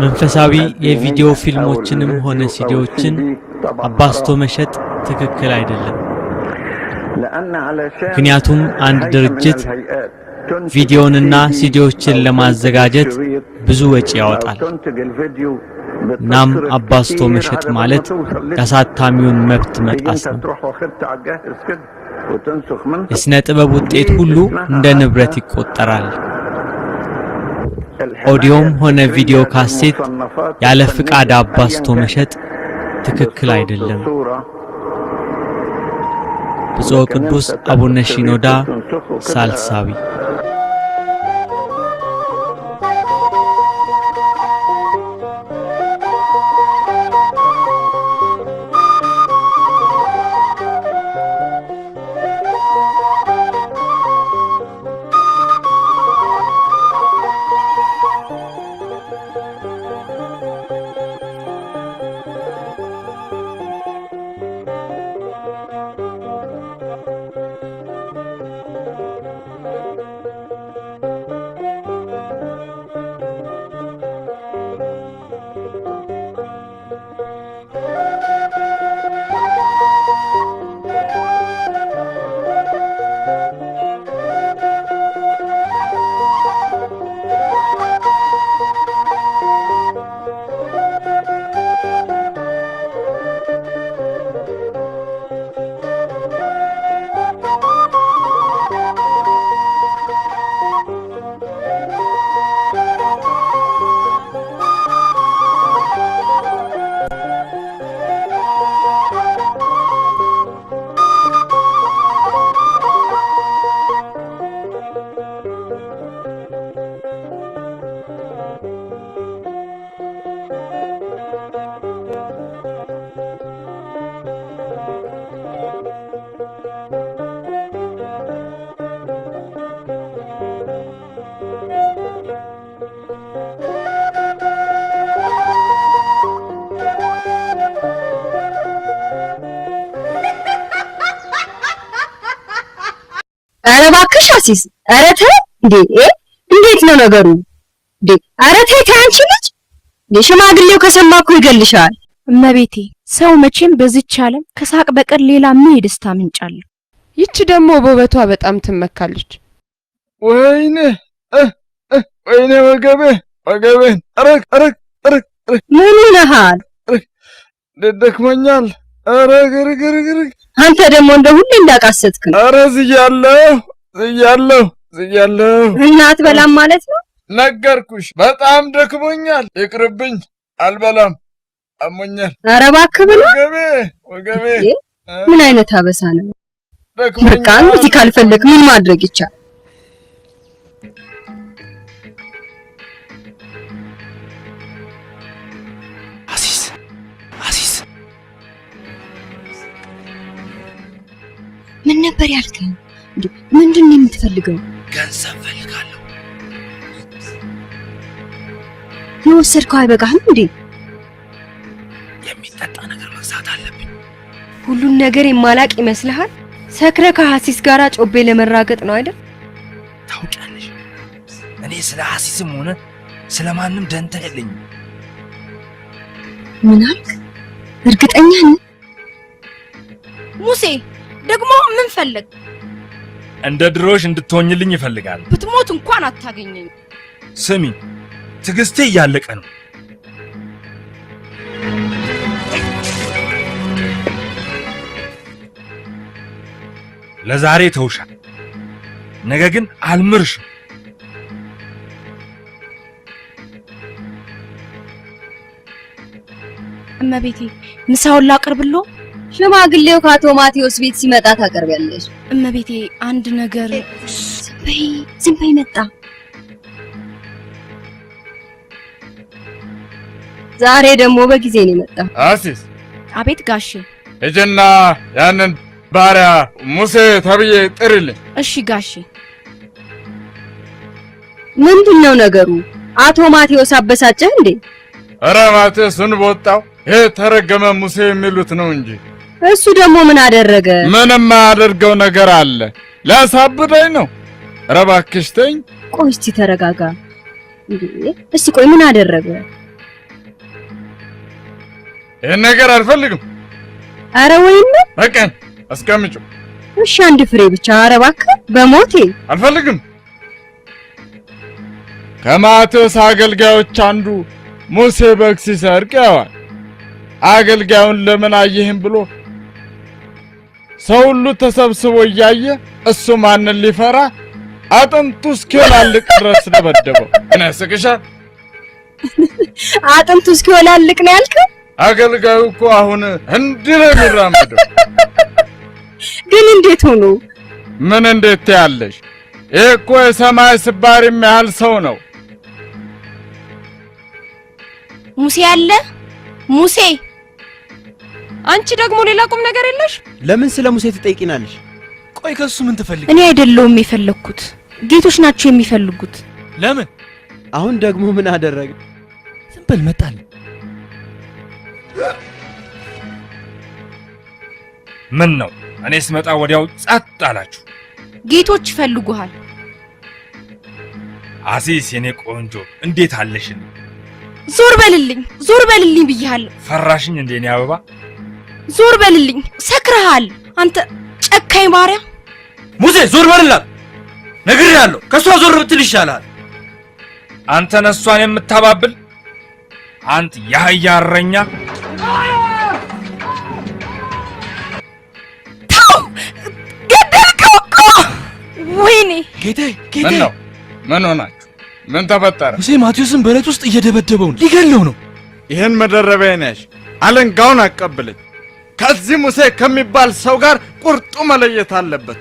መንፈሳዊ የቪዲዮ ፊልሞችንም ሆነ ሲዲዎችን አባስቶ መሸጥ ትክክል አይደለም። ምክንያቱም አንድ ድርጅት ቪዲዮንና ሲዲዎችን ለማዘጋጀት ብዙ ወጪ ያወጣል። ናም አባስቶ መሸጥ ማለት ያሳታሚውን መብት መጣስ ነው። የስነ ጥበብ ውጤት ሁሉ እንደ ንብረት ይቆጠራል። ኦዲዮም ሆነ ቪዲዮ ካሴት ያለ ፍቃድ አባስቶ መሸጥ ትክክል አይደለም። ብፁዕ ቅዱስ አቡነ ሺኖዳ ሳልሳዊ አረባክሽ አሲስ አረተ እንዴት ነው ነገሩ? አረተ ታንቺ ልጅ ለሽማግሌው ከሰማኩ ይገልሻል። እመቤቴ ሰው መቼም በዚች ዓለም ከሳቅ በቀር ሌላ ምን ደስታ ምንጫለሁ? ይቺ ደግሞ በውበቷ በጣም ትመካለች። ወይኔ ወገቤ አረግ ምን ነሃል? ደክሞኛል። አረግ አንተ ደግሞ እንደ ሁሌ እንዳቃሰትክ ነው። አረ ዝያለሁ እናት በላም ማለት ነው። ነገርኩሽ፣ በጣም ደክሞኛል። ይቅርብኝ፣ አልበላም፣ አሞኛል። አረ እባክህ ብሎ ወገቤ ምን አይነት አበሳ ነው? በቃ እንግዲህ ካልፈለክ ምን ማድረግ ይቻላል? ምን ነበር ያልከኝ? ምንድነው የምትፈልገው? ገንዘብ ፈልጋለሁ። የወሰድከው አይበቃህም እንዴ? የሚጠጣ ነገር መግዛት አለብኝ። ሁሉን ነገር የማላቅ ይመስልሃል? ሰክረህ ከሐሲስ ጋር ጮቤ ለመራገጥ ነው አይደል? ታውቂያለሽ፣ እኔ ስለ ሐሲስም ሆነ ስለማንም ደንታ የለኝም። ምን አልክ? እርግጠኛ ነህ? ሙሴ ደግሞ ምን ፈለግ? እንደ ድሮሽ እንድትሆኝልኝ ይፈልጋል። ብትሞት እንኳን አታገኘኝ። ስሚ፣ ትግስቴ እያለቀ ነው። ለዛሬ ተውሻል፣ ነገ ግን አልምርሽም። እመቤቴ ምሳውን ላቅርብሎ? ሽማግሌው ከአቶ ማቴዎስ ቤት ሲመጣ ታቀርቢያለሽ። እመቤቴ አንድ ነገር። ዝም በይ መጣ። ዛሬ ደግሞ በጊዜ ነው የመጣው። አሲስ አቤት ጋሼ። ሂጂና ያንን ባሪያ ሙሴ ተብዬ ጥሪልኝ። እሺ ጋሼ። ምንድነው ነገሩ? አቶ ማቴዎስ አበሳጨህ እንዴ? ኧረ ማቴዎስን በወጣው ይሄ ተረገመ ሙሴ የሚሉት ነው እንጂ እሱ ደግሞ ምን አደረገ? ምንም ማያደርገው ነገር አለ። ላሳብደኝ ነው። ኧረ እባክሽ ተይኝ። ቆይ እስቲ ተረጋጋ። እስቲ ቆይ ምን አደረገ? ይሄን ነገር አልፈልግም። አረ ወይኔ በቀን አስቀምጪው። እሺ አንድ ፍሬ ብቻ። አረ እባክህ በሞቴ አልፈልግም። ከማቴዎስ አገልጋዮች አንዱ ሙሴ በግ ሲሰርቅ ያዋል። አገልጋዩን ለምን አየህም ብሎ ሰው ሁሉ ተሰብስቦ እያየ እሱ ማንን ሊፈራ አጥንቱ እስኪወላልቅ ድረስ ደበደበው። እኔ ስቅሻል። አጥንቱ እስኪወላልቅ ነው ያልከው? አገልጋዩ እኮ አሁን እንዲህ ነው የሚራመደው። ግን እንዴት ሆኖ? ምን እንዴት ያለሽ? ይሄ እኮ የሰማይ ስባሪም ያህል ሰው ነው። ሙሴ አለ ሙሴ። አንቺ ደግሞ ሌላ ቁም ነገር የለሽ? ለምን ስለ ሙሴ ትጠይቂናለሽ? ቆይ ከሱ ምን ትፈልጊ? እኔ አይደለሁም የፈለኩት፣ ጌቶች ናቸው የሚፈልጉት። ለምን? አሁን ደግሞ ምን አደረገ? ዝም በል መጣል። ምን ነው እኔ ስመጣ ወዲያው ጸጥ አላችሁ? ጌቶች ይፈልጉሃል። አሲስ የኔ ቆንጆ እንዴት አለሽን? ዞር በልልኝ ብያለሁ። ፈራሽኝ እንዴ እኔ አበባ? ዞር በልልኝ። ሰክረሃል አንተ ጨካኝ ባሪያ። ሙሴ ዞር በልላት ነግሬሃለሁ። ከሷ ዞር ብትል ይሻላል። አንተ ነሷን የምታባብል አንተ ያህያ እረኛ። ተው ገደልከው እኮ። ወይኔ ጌታዬ ምን ነው? ምን ሆናችሁ? ምን ተፈጠረ? ሙሴ ማቴዎስን በረት ውስጥ እየደበደበው ነው፣ ሊገለው ነው። ይሄን መደረቢያ ነሽ። አለንጋውን አቀብለኝ። ከዚህ ሙሴ ከሚባል ሰው ጋር ቁርጡ መለየት አለበት።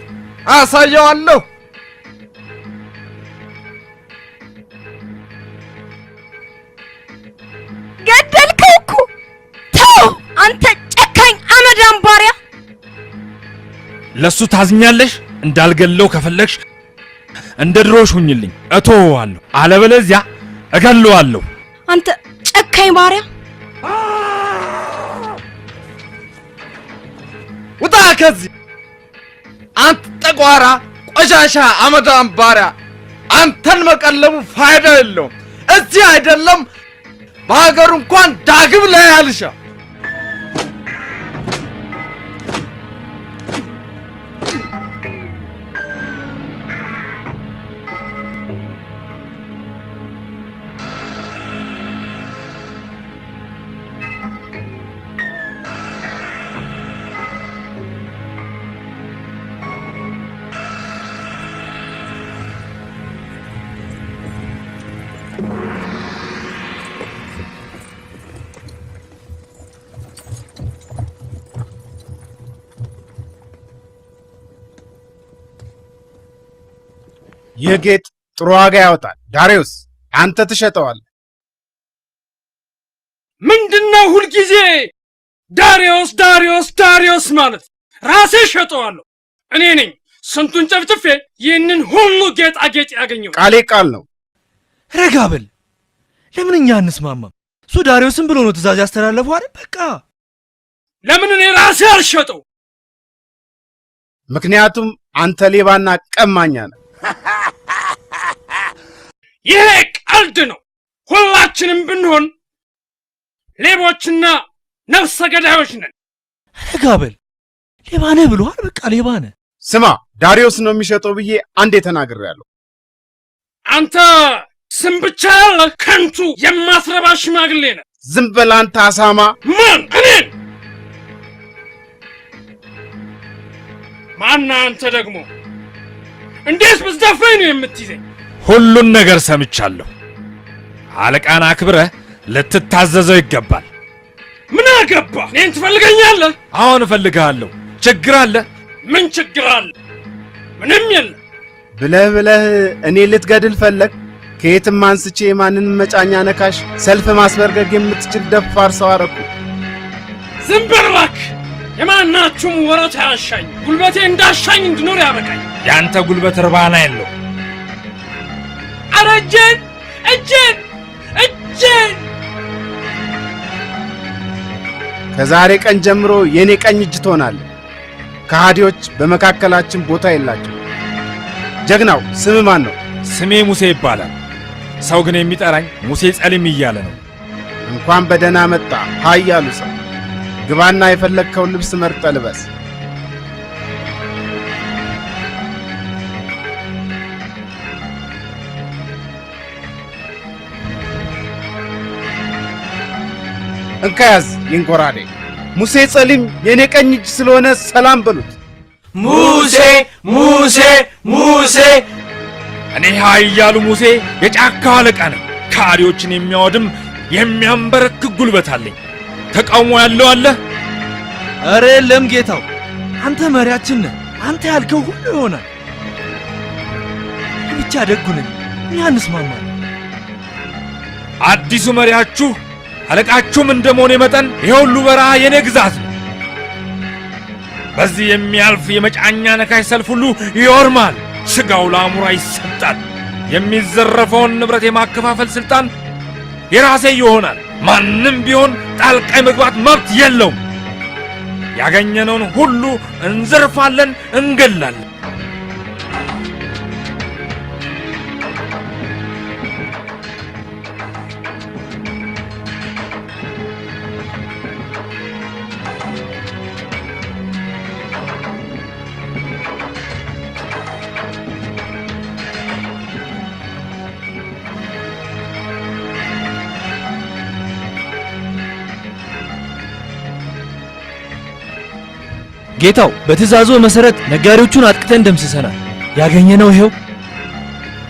አሳየዋለሁ። ገደልከው እኮ። ተው አንተ ጨካኝ አመዳም ባሪያ። ለሱ ታዝኛለሽ? እንዳልገለው ከፈለግሽ እንደ ድሮሽ ሁኝልኝ፣ እተወዋለሁ። አለበለዚያ እገለዋለሁ። አንተ ጨካኝ ባሪያ። ውጣ ከዚህ! አንተ ጠቋራ፣ ቆሻሻ፣ አመዳም ባሪያ! አንተን መቀለቡ ፋይዳ የለውም። እዚህ አይደለም በሀገሩ እንኳን ዳግም ላይ አልሻ። ይህ ጌጥ ጥሩ ዋጋ ያወጣል። ዳሪዮስ አንተ ትሸጠዋለህ። ምንድነው ሁልጊዜ ዳሪዮስ ዳሪዮስ ዳሪዮስ ማለት? ራሴ ሸጠዋለሁ። እኔ ነኝ ስንቱን ጨፍጭፌ ይህንን ሁሉ ጌጣጌጥ ያገኘው። ቃሌ ቃል ነው። ረጋ በል። ለምን እኛ አንስማማም? እሱ ዳሪዮስን ብሎ ነው ትእዛዝ ያስተላለፈው አይደል? በቃ ለምን እኔ ራሴ አልሸጠው? ምክንያቱም አንተ ሌባና ቀማኛ ነህ። ይሄ ቀልድ ነው። ሁላችንም ብንሆን ሌቦችና ነፍሰ ገዳዮች ነን። ረጋ በል። ሌባ ነህ ብሎሃል። በቃ ሌባ ነህ። ስማ፣ ዳሪዮስ ነው የሚሸጠው ብዬ አንዴ ተናግሬያለሁ። አንተ ስም ብቻ ያለ ከንቱ የማትረባ ሽማግሌ ነህ። ዝም በል አንተ አሳማ። ማን? እኔን? ማና አንተ ደግሞ እንዴት ብትደፍረኝ ነው የምትይዘኝ? ሁሉን ነገር ሰምቻለሁ። አለቃን አክብረህ ልትታዘዘው ይገባል። ምን አገባ? እኔን ትፈልገኛለህ? አሁን እፈልግሃለሁ። ችግር አለ? ምን ችግር አለ? ምንም የለም። ብለህ እኔ ልትገድል ፈለግ? ከየትም አንስቼ ማንንም መጫኛ ነካሽ ሰልፍ ማስበርገግ የምትችል ደፋር ሰው አረኩ። ዝም በል እባክህ። የማናችሁም ወረት አያሻኝ። ጉልበቴ እንዳሻኝ እንድኖር ያበቃኝ። ያንተ ጉልበት እርባና የለው። ኧረ እጄን! ከዛሬ ቀን ጀምሮ የኔ ቀኝ እጅ ትሆናለህ። ከሃዲዎች በመካከላችን ቦታ የላቸው። ጀግናው ስም ማን ነው? ስሜ ሙሴ ይባላል። ሰው ግን የሚጠራኝ ሙሴ ጸሊም እያለ ነው። እንኳን በደህና መጣ ኃያሉ ሰው። ግባና የፈለግከውን ልብስ መርጠህ ልበስ። እንካያዝ ይንጎራዴ። ሙሴ ጸሊም የኔ ቀኝ እጅ ስለሆነ ሰላም በሉት። ሙሴ ሙሴ ሙሴ! እኔ ኃያሉ ሙሴ የጫካው አለቃ ነኝ። ከሃዲዎችን የሚያወድም የሚያንበረክክ ጉልበት አለኝ። ተቃውሞ ያለው አለ? ኧረ የለም ጌታው፣ አንተ መሪያችን ነህ። አንተ ያልከው ሁሉ ይሆናል። ብቻ ደጉ ነኝ፣ እኛ እንስማማለን። አዲሱ መሪያችሁ አለቃችሁም እንደመሆኔ መጠን ይሄ ሁሉ በረሃ የኔ ግዛት ነው። በዚህ የሚያልፍ የመጫኛ ነካሽ ሰልፍ ሁሉ ይወርማል፣ ስጋው ለአሙራ ይሰጣል። የሚዘረፈውን ንብረት የማከፋፈል ስልጣን የራሴ ይሆናል። ማንም ቢሆን ጣልቃ መግባት መብት የለውም። ያገኘነውን ሁሉ እንዘርፋለን፣ እንገላለን። ጌታው በትእዛዙ መሰረት ነጋዴዎቹን አጥቅተን ደምስሰናል። ያገኘነው ይሄው።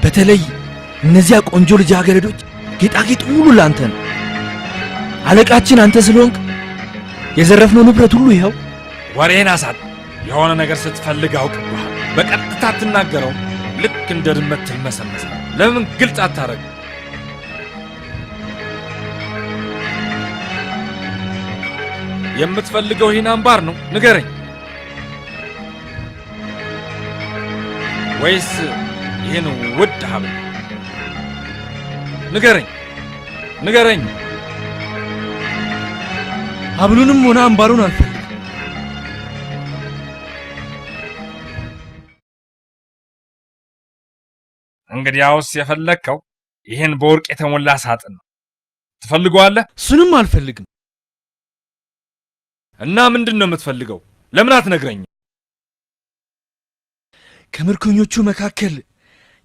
በተለይ እነዚያ ቆንጆ ልጃገረዶች ጌጣጌጥ ሁሉ ላንተ ነው። አለቃችን አንተ ስለሆንክ የዘረፍነው ንብረት ሁሉ ይሄው። ወሬን አሳጥ። የሆነ ነገር ስትፈልግ አውቅብሃል። በቀጥታ አትናገረው። ልክ እንደ ድመት ትልመሰመሳል። ለምን ግልጽ አታረግ? የምትፈልገው ይህን አምባር ነው? ንገረኝ። ወይስ ይህን ውድ ሀብል? ንገረኝ። ሀብሉንም ሆነ አምባሩን አልፈልግም። እንግዲያውስ የፈለግከው ይህን በወርቅ የተሞላ ሳጥን ነው። ትፈልገዋለህ? እሱንም አልፈልግም። እና ምንድን ነው የምትፈልገው? ለምን አትነግረኝም? ከምርኮኞቹ መካከል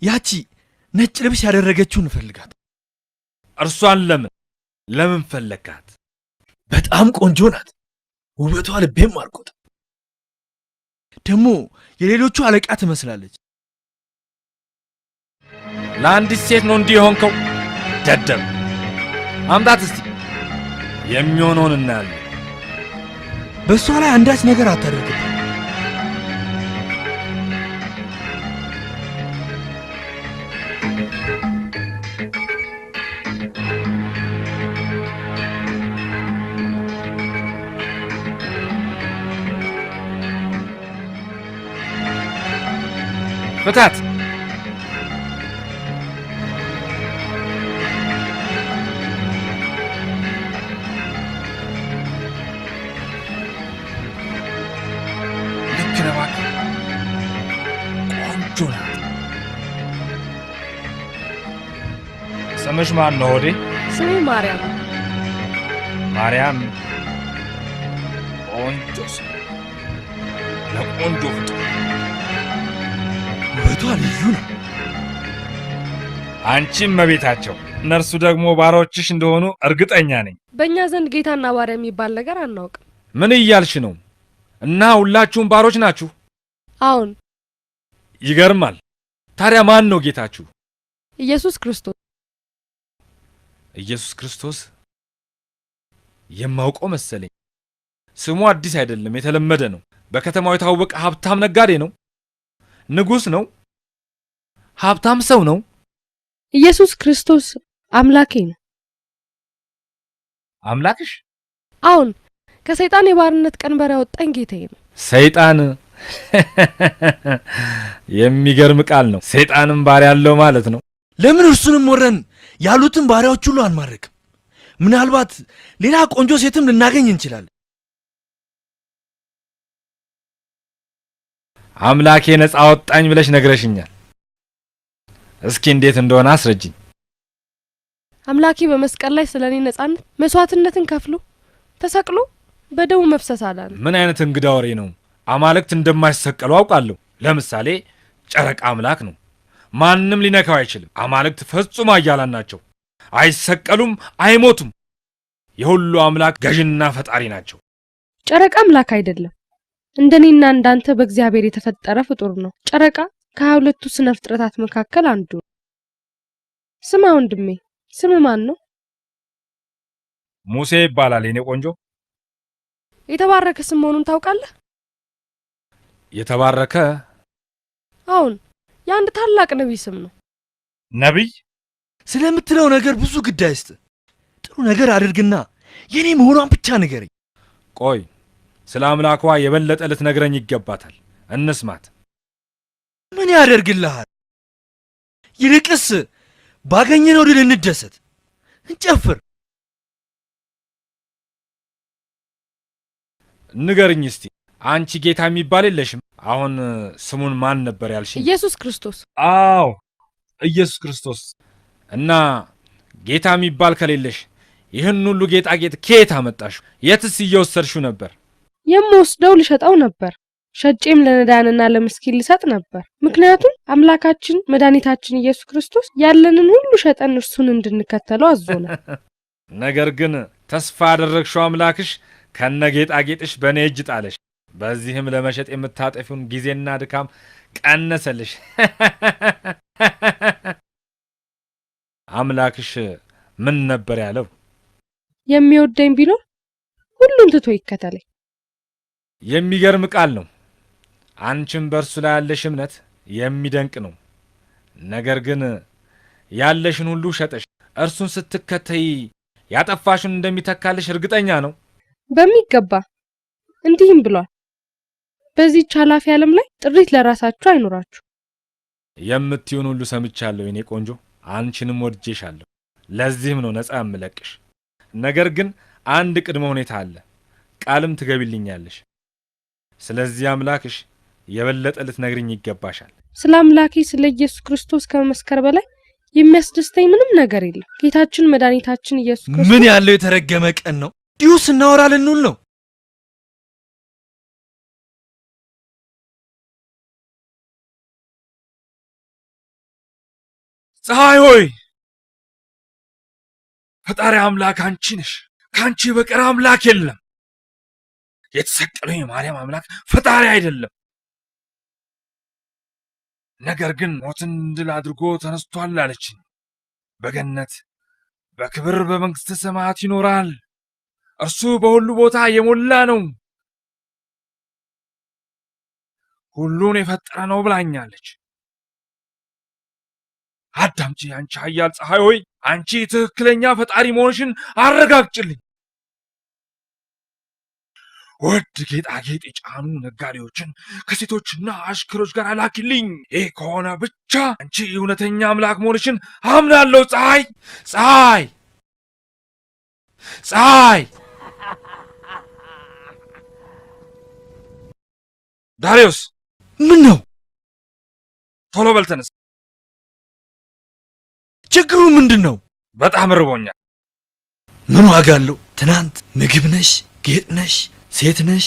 ያቺ ነጭ ልብስ ያደረገችውን እንፈልጋት። እርሷን ለምን ፈለግካት? በጣም ቆንጆ ናት። ውበቷ ልቤም ማርኮት። ደግሞ የሌሎቹ አለቃ ትመስላለች። ለአንዲት ሴት ነው እንዲህ የሆንከው? ደደብ! አምጣት እስቲ፣ የሚሆነውን እናያለን። በእሷ ላይ አንዳች ነገር አታደርግም። ፍታት! ልክ ነህ እባክህ። ቆንጆ ናት። ስምሽ ማን ነው ሆዴ? ስሜ ማርያም። ማርያም፣ ቆንጆ ስም ለቆንጆ ፍጡር። ውበቷ ልዩ ነው። አንቺም እመቤታቸው፣ እነርሱ ደግሞ ባሮችሽ እንደሆኑ እርግጠኛ ነኝ። በእኛ ዘንድ ጌታና ባሪያ የሚባል ነገር አናውቅም። ምን እያልሽ ነው? እና ሁላችሁም ባሮች ናችሁ? አዎን። ይገርማል። ታዲያ ማን ነው ጌታችሁ? ኢየሱስ ክርስቶስ። ኢየሱስ ክርስቶስ? የማውቀው መሰለኝ። ስሙ አዲስ አይደለም፣ የተለመደ ነው። በከተማው የታወቀ ሀብታም ነጋዴ ነው። ንጉሥ ነው። ሀብታም ሰው ነው። ኢየሱስ ክርስቶስ አምላኬ ነው። አምላክሽ? አዎን፣ ከሰይጣን የባርነት ቀንበር ያወጣኝ ጌታዬ ነው። ሰይጣን የሚገርም ቃል ነው። ሰይጣንም ባሪያ ያለው ማለት ነው። ለምን እርሱንም ወረን ያሉትን ባሪያዎች ሁሉ አንማርክም? ምናልባት ሌላ ቆንጆ ሴትም ልናገኝ እንችላለን። አምላኬ ነፃ አወጣኝ ብለሽ ነግረሽኛል። እስኪ እንዴት እንደሆነ አስረጅኝ። አምላኬ በመስቀል ላይ ስለኔ ነጻነት መስዋዕትነትን ከፍሎ ተሰቅሎ በደሙ መፍሰስ አዳነ። ምን አይነት እንግዳ ወሬ ነው? አማልክት እንደማይሰቀሉ አውቃለሁ። ለምሳሌ ጨረቃ አምላክ ነው፣ ማንም ሊነካው አይችልም። አማልክት ፍጹም ኃያላን ናቸው፣ አይሰቀሉም፣ አይሞቱም። የሁሉ አምላክ ገዥና ፈጣሪ ናቸው። ጨረቃ አምላክ አይደለም፣ እንደኔና እንዳንተ በእግዚአብሔር የተፈጠረ ፍጡር ነው። ጨረቃ ከ22ቱ ስነ ፍጥረታት መካከል አንዱ ነው። ስማ ወንድሜ፣ ስም ማን ነው? ሙሴ ይባላል የኔ ቆንጆ። የተባረከ ስም መሆኑን ታውቃለህ? የተባረከ? አሁን የአንድ ታላቅ ነቢይ ስም ነው። ነቢይ? ስለምትለው ነገር ብዙ ግድ አይስጥ። ጥሩ ነገር አድርግና የኔ መሆኗን ብቻ ንገረኝ። ቆይ ስለ አምላኳ የበለጠ ልትነግረኝ ይገባታል። እንስማት። ምን ያደርግልሃል? ይልቅስ ባገኘነው ድል እንደሰት፣ እንጨፍር። ንገርኝ እስቲ። አንቺ ጌታ የሚባል የለሽም? አሁን ስሙን ማን ነበር ያልሽኝ? ኢየሱስ ክርስቶስ። አዎ ኢየሱስ ክርስቶስ። እና ጌታ የሚባል ከሌለሽ ይህን ሁሉ ጌጣጌጥ ከየት አመጣሽ? የትስ እየወሰድሽው ነበር? የምወስደው ልሸጠው ነበር። ሸጬም ለነዳያንና ለምስኪን ልሰጥ ነበር። ምክንያቱም አምላካችን መድኃኒታችን ኢየሱስ ክርስቶስ ያለንን ሁሉ ሸጠን እርሱን እንድንከተለው አዞናል። ነገር ግን ተስፋ ያደረግሽው አምላክሽ ከነ ጌጣጌጥሽ በእኔ እጅ ጣለሽ። በዚህም ለመሸጥ የምታጠፊውን ጊዜና ድካም ቀነሰልሽ። አምላክሽ ምን ነበር ያለው? የሚወደኝ ቢኖር ሁሉን ትቶ ይከተለኝ። የሚገርም ቃል ነው። አንቺም በእርሱ ላይ ያለሽ እምነት የሚደንቅ ነው። ነገር ግን ያለሽን ሁሉ ሸጠሽ እርሱን ስትከተይ ያጠፋሽን እንደሚተካልሽ እርግጠኛ ነው? በሚገባ። እንዲህም ብሏል፣ በዚህች ኃላፊ ዓለም ላይ ጥሪት ለራሳችሁ አይኖራችሁ። የምትዩን ሁሉ ሰምቻለሁ የኔ ቆንጆ፣ አንቺንም ወድጄሻለሁ። ለዚህም ነው ነፃ የምለቅሽ። ነገር ግን አንድ ቅድመ ሁኔታ አለ፣ ቃልም ትገቢልኛለሽ። ስለዚህ አምላክሽ የበለጠ ልትነግሪኝ ይገባሻል። ስለ አምላኬ ስለ ኢየሱስ ክርስቶስ ከመመስከር በላይ የሚያስደስተኝ ምንም ነገር የለም። ጌታችን መድኃኒታችን ኢየሱስ ክርስቶስ ምን ያለው የተረገመ ቀን ነው! እንዲሁ ስናወራ ልንውል ነው። ፀሐይ ሆይ ፈጣሪ አምላክ አንቺ ነሽ፣ ከአንቺ በቀር አምላክ የለም። የተሰቀለው የማርያም አምላክ ፈጣሪ አይደለም፣ ነገር ግን ሞትን ድል አድርጎ ተነስቷል አለችኝ። በገነት በክብር በመንግሥተ ሰማያት ይኖራል። እርሱ በሁሉ ቦታ የሞላ ነው፣ ሁሉን የፈጠረ ነው ብላኛለች። አዳምጪ አንቺ ኃያል ፀሐይ ሆይ፣ አንቺ ትክክለኛ ፈጣሪ መሆንሽን አረጋግጭልኝ። ውድ ጌጣጌጥ የጫኑ ነጋዴዎችን ከሴቶችና አሽከሮች ጋር አላኪልኝ። ይህ ከሆነ ብቻ አንቺ እውነተኛ አምላክ መሆንሽን አምናለሁ። ፀሐይ ፀሐይ ፀሐይ! ዳሪዮስ! ምን ነው? ቶሎ በል ተነስ። ችግሩ ምንድን ነው? በጣም ርቦኛል። ምን ዋጋ አለው? ትናንት ምግብ ነሽ፣ ጌጥ ነሽ፣ ሴት ነሽ፣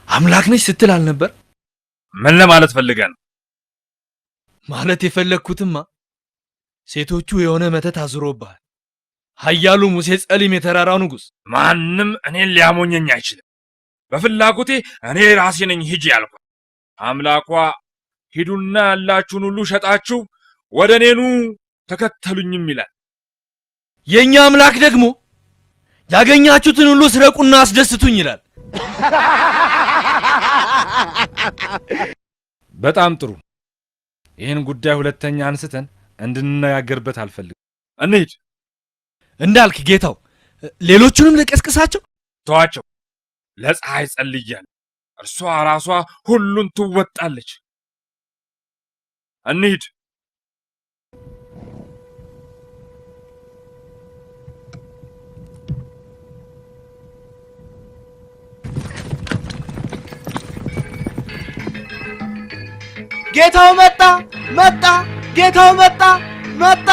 አምላክ ነሽ ስትል አልነበር? ምን ለማለት ፈልገህ ነው? ማለት የፈለግኩትማ ሴቶቹ የሆነ መተት አዝሮብሃል። ኃያሉ ሙሴ ጸሊም የተራራው ንጉሥ ማንም እኔን ሊያሞኘኝ አይችልም። በፍላጎቴ እኔ ራሴ ነኝ ሂጂ ያልኳት። አምላኳ ሂዱና ያላችሁን ሁሉ ሸጣችሁ ወደ እኔኑ ተከተሉኝም ይላል። የእኛ አምላክ ደግሞ ያገኛችሁትን ሁሉ ስረቁና አስደስቱኝ ይላል። በጣም ጥሩ። ይህን ጉዳይ ሁለተኛ አንስተን እንድንነጋገርበት አልፈልግም። እንሂድ። እንዳልክ ጌታው፣ ሌሎቹንም ልቀስቅሳቸው? ተዋቸው። ለፀሐይ ጸልያለሁ። እርሷ ራሷ ሁሉን ትወጣለች። እንሂድ። ጌታው መጣ መጣ! ጌታው መጣ መጣ!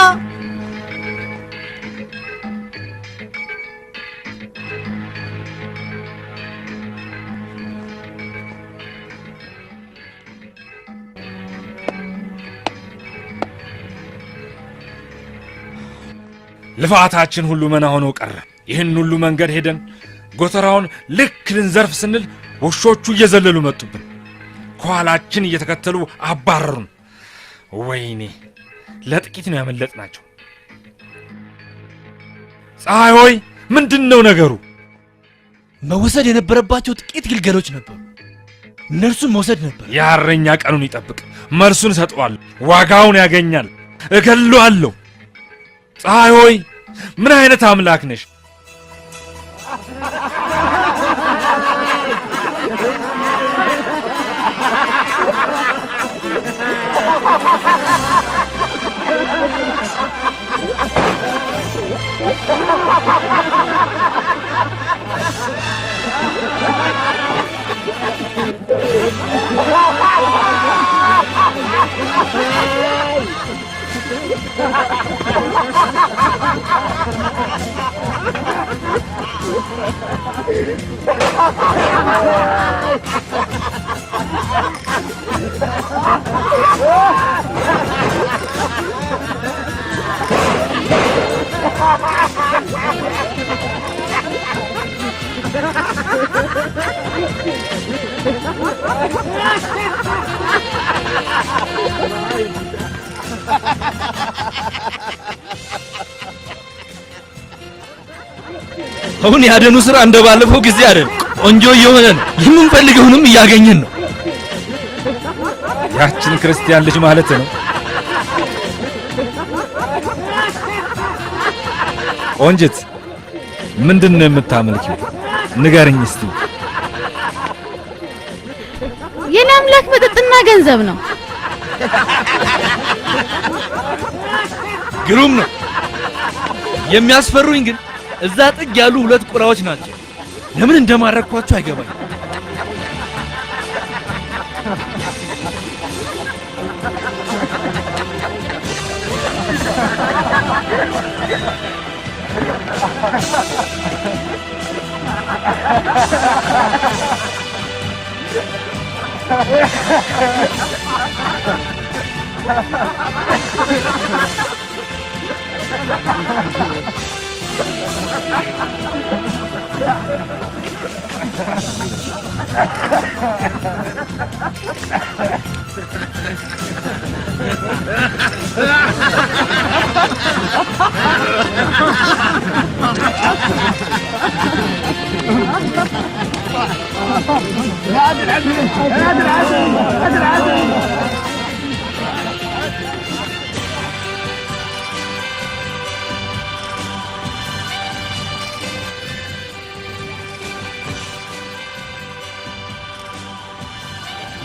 ልፋታችን ሁሉ መና ሆኖ ቀረ። ይህን ሁሉ መንገድ ሄደን ጎተራውን ልክ ልንዘርፍ ስንል ውሾቹ እየዘለሉ መጡብን። ከኋላችን እየተከተሉ አባረሩን። ወይኔ ለጥቂት ነው ያመለጥናቸው። ፀሐይ ሆይ ምንድነው ነገሩ? መወሰድ የነበረባቸው ጥቂት ግልገሎች ነበሩ። እነርሱን መውሰድ ነበር። ያረኛ ቀኑን ይጠብቅ፣ መልሱን እሰጠዋለሁ፣ ዋጋውን ያገኛል፣ እገለዋለሁ። ፀሐይ ሆይ ምን አይነት አምላክ ነሽ? አሁን ያደኑ ስራ እንደባለፈው ጊዜ አይደል። ቆንጆ እየሆነ ነው። የምንፈልገውንም እያገኘን ነው። ያችን ክርስቲያን ልጅ ማለት ነው። ቆንጅት ምንድነው የምታመልኪው? ንገርኝ እስቲ። የኔ አምላክ መጠጥና ገንዘብ ነው። ግሩም ነው። የሚያስፈሩኝ ግን እዛ ጥግ ያሉ ሁለት ቁራዎች ናቸው። ለምን እንደማረኳቸው አይገባኝ።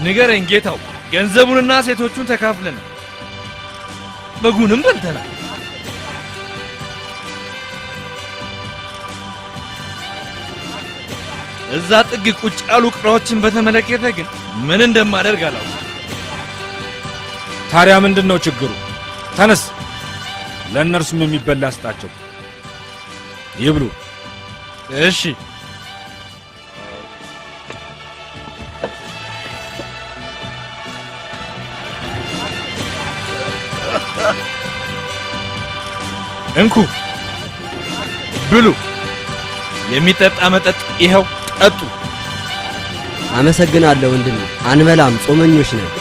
ንገረኝ ጌታው፣ ገንዘቡንና ሴቶቹን ተካፍለን በጉንም በልተናል። እዛ ጥግ ቁጭ ያሉ ቁራዎችን በተመለከተ ግን ምን እንደማደርግ አላውቅም። ታዲያ ምንድነው ችግሩ? ተነስ፣ ለእነርሱም የሚበላ ስጣቸው፣ ይብሉ። እሺ። እንኩ ብሉ። የሚጠጣ መጠጥ ይኸው ጠጡ። አመሰግናለሁ ወንድም። አንበላም፣ ጾመኞች ነን።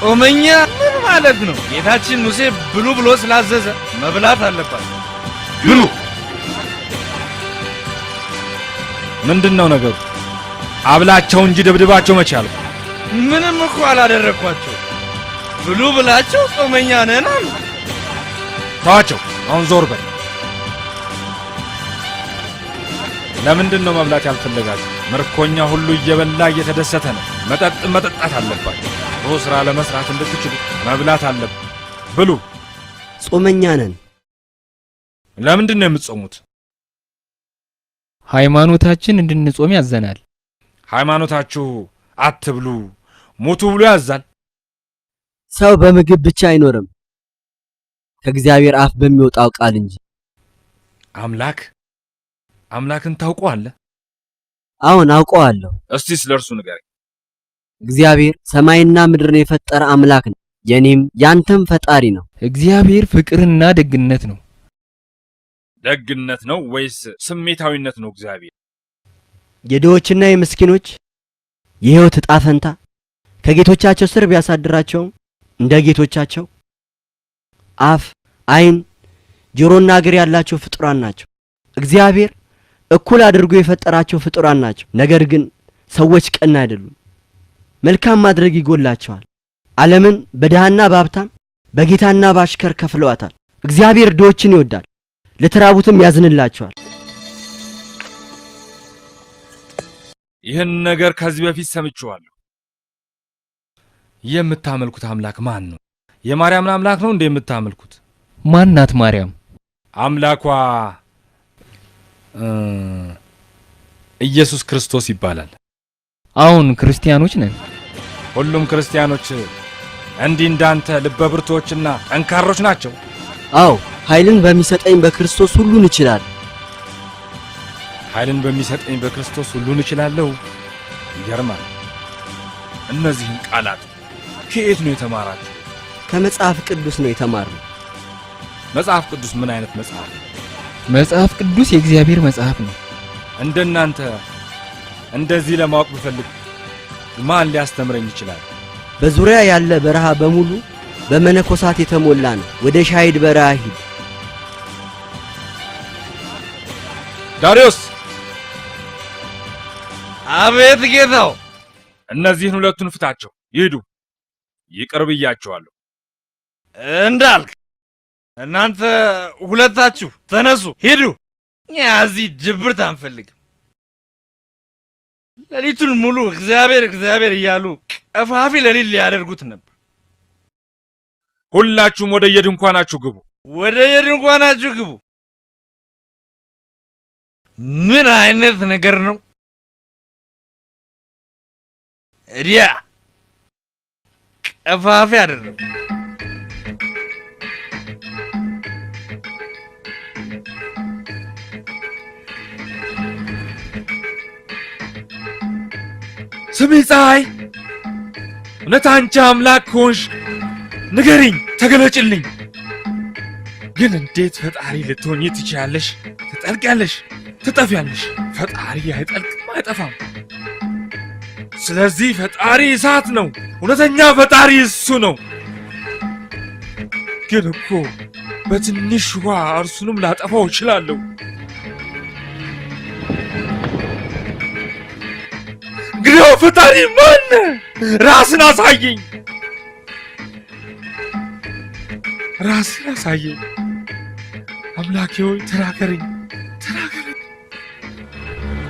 ጾመኛ ምን ማለት ነው? ጌታችን ሙሴ ብሉ ብሎ ስላዘዘ መብላት አለባቸው። ብሉ። ምንድነው ነገሩ? አብላቸው እንጂ ደብድባቸው መቼ አልኩ? ምንም እኮ አላደረኳቸው። ብሉ ብላቸው ጾመኛ ነን አሉ። ተዋቸው፣ አሁን ዞር በል። ለምንድን ነው መብላት ያልፈለጋችሁ? ምርኮኛ ሁሉ እየበላ እየተደሰተ ነው። መጠጣት አለባችሁ። ጥሩ ሥራ ለመስራት እንድትችሉ መብላት አለብን። ብሉ። ጾመኛ ነን። ለምንድን ነው የምትጾሙት? ሃይማኖታችን እንድንጾም ያዘናል። ሃይማኖታችሁ አትብሉ ሙቱ ብሎ ያዛል። ሰው በምግብ ብቻ አይኖርም ከእግዚአብሔር አፍ በሚወጣው ቃል እንጂ። አምላክን ታውቀዋለህ? አዎን አውቀዋለሁ። እስቲ ስለርሱ ንገረኝ። እግዚአብሔር ሰማይና ምድርን የፈጠረ አምላክ ነው። የኔም ያንተም ፈጣሪ ነው። እግዚአብሔር ፍቅርና ደግነት ነው። ደግነት ነው ወይስ ስሜታዊነት ነው? እግዚአብሔር የድሆችና የምስኪኖች የሕይወት ዕጣ ፈንታ ከጌቶቻቸው ስር ቢያሳድራቸውም እንደ ጌቶቻቸው አፍ፣ ዓይን፣ ጆሮና እግር ያላቸው ፍጡራን ናቸው። እግዚአብሔር እኩል አድርጎ የፈጠራቸው ፍጡራን ናቸው። ነገር ግን ሰዎች ቀና አይደሉም። መልካም ማድረግ ይጎላቸዋል። ዓለምን በድሃና በሀብታም በጌታና በአሽከር ከፍለዋታል። እግዚአብሔር ድሆችን ይወዳል፣ ለተራቡትም ያዝንላቸዋል። ይህን ነገር ከዚህ በፊት ሰምቼዋለሁ። የምታመልኩት አምላክ ማን ነው? የማርያምን አምላክ ነው እንደ የምታመልኩት? ማን ናት ማርያም? አምላኳ ኢየሱስ ክርስቶስ ይባላል። አሁን ክርስቲያኖች ነን። ሁሉም ክርስቲያኖች እንዲህ እንዳንተ ልበ ብርቱዎችና ጠንካሮች ናቸው? አዎ፣ ኃይልን በሚሰጠኝ በክርስቶስ ሁሉን እችላለሁ። ኃይልን በሚሰጠኝ በክርስቶስ ሁሉን እችላለሁ። ይገርማል። እነዚህን ቃላት ከየት ነው የተማራችሁ? ከመጽሐፍ ቅዱስ ነው የተማርነው። መጽሐፍ ቅዱስ ምን አይነት መጽሐፍ ነው? መጽሐፍ ቅዱስ የእግዚአብሔር መጽሐፍ ነው። እንደናንተ እንደዚህ ለማወቅ ብፈልግ ማን ሊያስተምረኝ ይችላል? በዙሪያ ያለ በረሃ በሙሉ በመነኮሳት የተሞላ ነው። ወደ ሻሂድ በረሃ ሂድ። ዳሪዮስ! አቤት ጌታው። እነዚህን ሁለቱን ፍታቸው፣ ይሄዱ። ይቅር ብያቸዋለሁ። እንዳልክ እናንተ ሁለታችሁ ተነሱ፣ ሂዱ። እኛ እዚህ ድብርት አንፈልግም። ሌሊቱን ሙሉ እግዚአብሔር እግዚአብሔር እያሉ ቀፋፊ ሌሊት ሊያደርጉት ነበር። ሁላችሁም ወደ የድንኳናችሁ ግቡ። ወደ የድንኳናችሁ ግቡ። ምን አይነት ነገር ነው? እዲያ ቀፋፊ አይደለም። ስሚ ፀሐይ፣ እውነት አንቺ አምላክ ሆንሽ ንገሪኝ፣ ተገለጭልኝ። ግን እንዴት ፈጣሪ ልትሆኚ ትችያለሽ? ትጠልቂያለሽ፣ ትጠፊያለሽ። ፈጣሪ አይጠልቅም አይጠፋም። ስለዚህ ፈጣሪ እሳት ነው። እውነተኛ ፈጣሪ እሱ ነው። ግን እኮ በትንሽ ውሃ እርሱንም ላጠፋው እችላለሁ። እንግዲህ ፈጣሪ ማን? ራስን አሳየኝ፣ ራስን አሳየኝ። አምላኬ ሆይ ተናገረኝ፣ ተናገረኝ።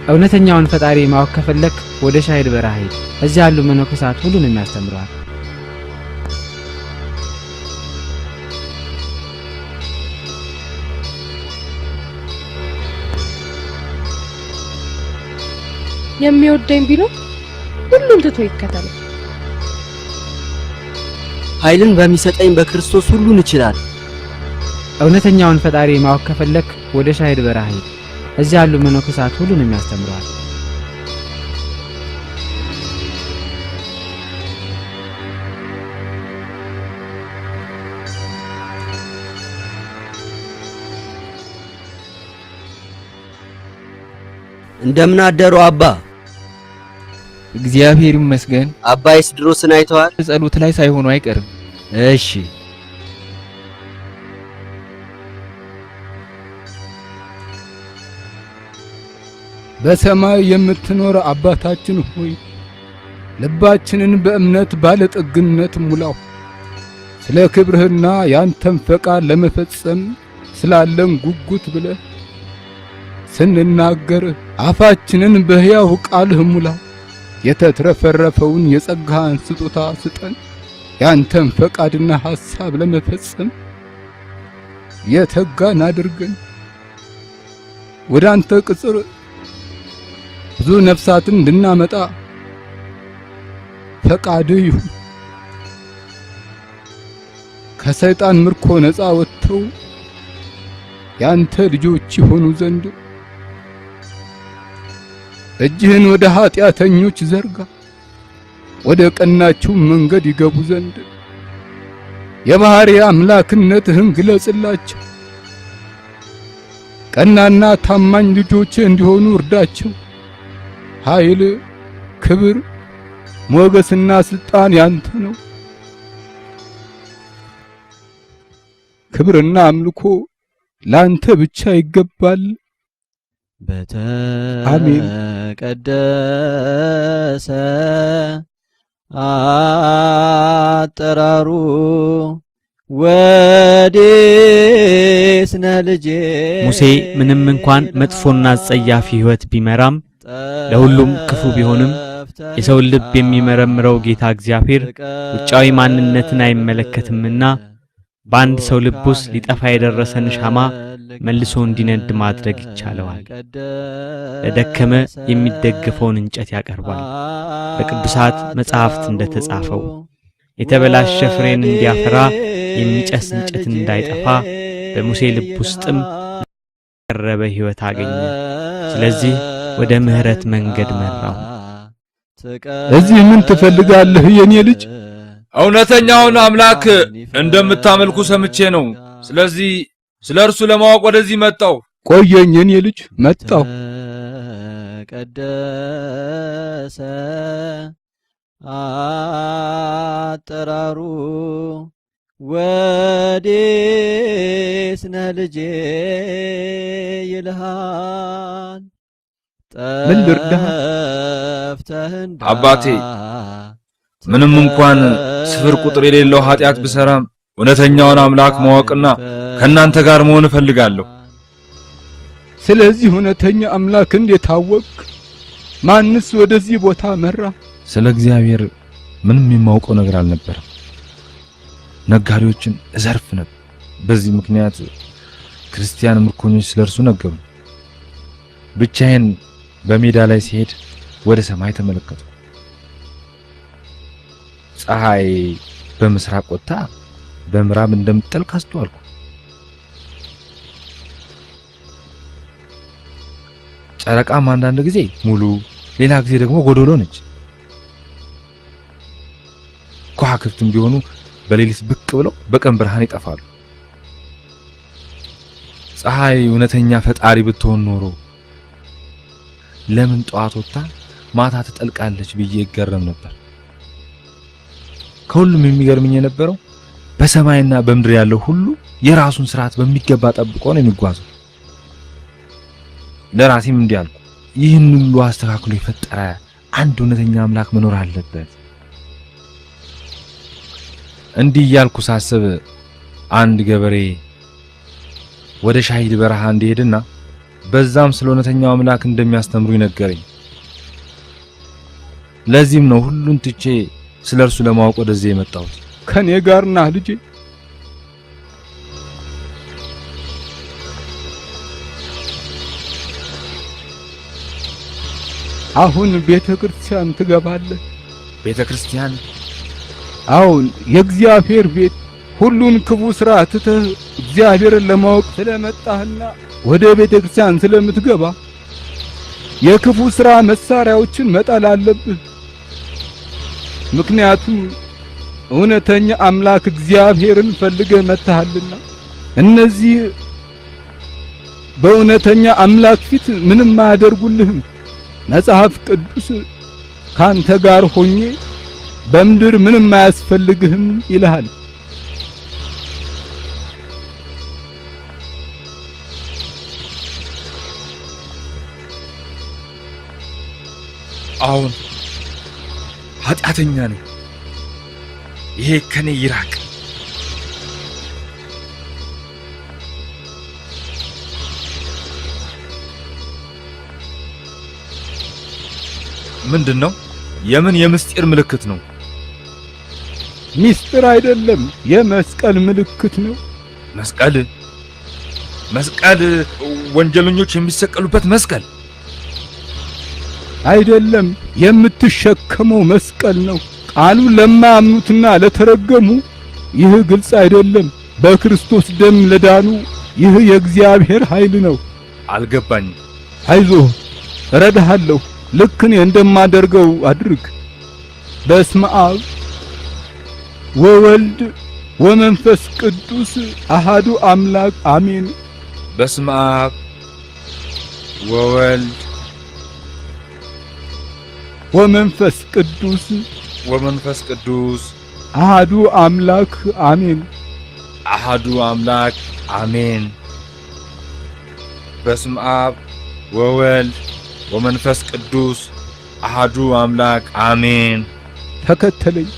እውነተኛውን ፈጣሪ ማወቅ ከፈለክ ወደ ሻሂድ በረሃ ሂድ። እዚያ ያሉ መነኮሳት ሁሉንም ያስተምረዋል። የሚወደኝ ቢኖር ሁሉን ትቶ ይከተላል። ኃይልን በሚሰጠኝ በክርስቶስ ሁሉን እችላለሁ። እውነተኛውን ፈጣሪ ማወቅ ከፈለክ ወደ ሻሂድ በረሃ ሂድ። እዚያ ያሉ መነኮሳት ሁሉንም ያስተምረዋል። እንደምን አደሩ አባ? እግዚአብሔር ይመስገን። አባ ኤስድሮስን አይተዋል? ጸሎት ላይ ሳይሆኑ አይቀርም። እሺ። በሰማይ የምትኖር አባታችን ሆይ ልባችንን በእምነት ባለጠግነት ሙላው። ስለ ክብርህና ያንተን ፈቃድ ለመፈጸም ስላለን ጉጉት ብለህ ስንናገር አፋችንን በሕያው ቃልህ ሙላው። የተትረፈረፈውን የጸጋህን ስጦታ ስጠን። ያንተን ፈቃድና ሐሳብ ለመፈጸም የተጋን አድርገን። ወደ አንተ ቅጽር ብዙ ነፍሳትን እንድናመጣ ፈቃድህ ይሁን። ከሰይጣን ምርኮ ነፃ ወጥተው ያንተ ልጆች ይሆኑ ዘንድ እጅህን ወደ ኃጢአተኞች ዘርጋ፣ ወደ ቀናችሁ መንገድ ይገቡ ዘንድ የባሕርይ አምላክነትህን ግለጽላቸው። ቀናና ታማኝ ልጆች እንዲሆኑ እርዳቸው። ኃይል፣ ክብር፣ ሞገስና ስልጣን ያንተ ነው። ክብርና አምልኮ ላንተ ብቻ ይገባል። በተቀደሰ አጠራሩ ወዴት ነህ ልጄ። ሙሴ ምንም እንኳን መጥፎና አጸያፊ ሕይወት ቢመራም ለሁሉም ክፉ ቢሆንም የሰውን ልብ የሚመረምረው ጌታ እግዚአብሔር ውጫዊ ማንነትን አይመለከትምና በአንድ ሰው ልብ ውስጥ ሊጠፋ የደረሰን ሻማ መልሶ እንዲነድ ማድረግ ይቻለዋል። ለደከመ የሚደገፈውን እንጨት ያቀርባል። በቅዱሳት መጻሕፍት እንደተጻፈው የተበላሸ ፍሬን እንዲያፈራ የሚጨስ እንጨት እንዳይጠፋ በሙሴ ልብ ውስጥም የቀረበ ሕይወት አገኘ። ስለዚህ ወደ ምሕረት መንገድ መራው። እዚህ ምን ትፈልጋለህ የኔ ልጅ? እውነተኛውን አምላክ እንደምታመልኩ ሰምቼ ነው። ስለዚህ ስለ እርሱ ለማወቅ ወደዚህ መጣው። ቆየኝ የኔ ልጅ፣ መጣው። ቀደሰ አጠራሩ ወዴት ነህ ልጄ ይልሃል። ምን ልርዳህ አባቴ? ምንም እንኳን ስፍር ቁጥር የሌለው ኃጢአት ብሰራም እውነተኛውን አምላክ ማወቅና ከናንተ ጋር መሆን እፈልጋለሁ። ስለዚህ እውነተኛ አምላክ እንዴት አወቅ? ማንስ ወደዚህ ቦታ መራ? ስለ እግዚአብሔር ምንም የማውቀው ነገር አልነበረም። ነጋዴዎችን እዘርፍ ነበር። በዚህ ምክንያት ክርስቲያን ምርኮኞች ስለርሱ ነገሩ። ብቻዬን በሜዳ ላይ ሲሄድ ወደ ሰማይ ተመለከቱ። ፀሐይ በምስራቅ ወጥታ በምዕራብ እንደምትጠልቅ አስተዋልኩ። ጨረቃም አንዳንድ ጊዜ ሙሉ፣ ሌላ ጊዜ ደግሞ ጎዶሎ ነች። ከዋክብትም ቢሆኑ በሌሊት ብቅ ብለው በቀን ብርሃን ይጠፋሉ። ፀሐይ እውነተኛ ፈጣሪ ብትሆን ኖሮ ለምን ጠዋት ወጥታ ማታ ትጠልቃለች ብዬ እገረም ነበር። ከሁሉም የሚገርምኝ የነበረው በሰማይና በምድር ያለው ሁሉ የራሱን ስርዓት በሚገባ ጠብቆ ነው የሚጓዘው። ለራሴም እንዲህ አልኩ፣ ይህን ሁሉ አስተካክሎ የፈጠረ አንድ እውነተኛ አምላክ መኖር አለበት። እንዲህ እያልኩ ሳስብ አንድ ገበሬ ወደ ሻሂድ በረሃ እንዲሄድና በዛም ስለ እውነተኛው አምላክ እንደሚያስተምሩ ይነገረኝ። ለዚህም ነው ሁሉን ትቼ ስለ እርሱ ለማወቅ ወደዚህ የመጣሁት። ከኔ ጋር ና ልጄ። አሁን ቤተ ክርስቲያን ትገባለህ። ቤተ ክርስቲያን? አሁን የእግዚአብሔር ቤት። ሁሉን ክፉ ሥራ ትተህ እግዚአብሔርን ለማወቅ ስለመጣህና ወደ ቤተ ክርስቲያን ስለምትገባ የክፉ ሥራ መሳሪያዎችን መጣል አለብህ። ምክንያቱም እውነተኛ አምላክ እግዚአብሔርን ፈልገህ መጥተሃልና። እነዚህ በእውነተኛ አምላክ ፊት ምንም አያደርጉልህም። መጽሐፍ ቅዱስ ካንተ ጋር ሆኜ በምድር ምንም አያስፈልግህም ይልሃል። አሁን ኃጢአተኛ ነኝ። ይሄ ከኔ ይራቅ። ምንድነው? የምን የምስጢር ምልክት ነው? ሚስጥር አይደለም፣ የመስቀል ምልክት ነው። መስቀል? መስቀል? ወንጀለኞች የሚሰቀሉበት መስቀል? አይደለም፣ የምትሸከመው መስቀል ነው። ቃሉ ለማያምኑትና ለተረገሙ ይህ ግልጽ አይደለም። በክርስቶስ ደም ለዳኑ ይህ የእግዚአብሔር ኃይል ነው። አልገባኝም። አይዞህ፣ እረዳሃለሁ። ልክ እኔ እንደማደርገው አድርግ። በስመ አብ ወወልድ ወመንፈስ ቅዱስ አሃዱ አምላክ አሜን። በስመ አብ ወወልድ ወመንፈስ ቅዱስ አሃዱ አምላክ አሜን። አሃዱ አምላክ አሜን። በስመ አብ ወወልድ ወመንፈስ ቅዱስ አሃዱ አምላክ አሜን። ተከተለኝ።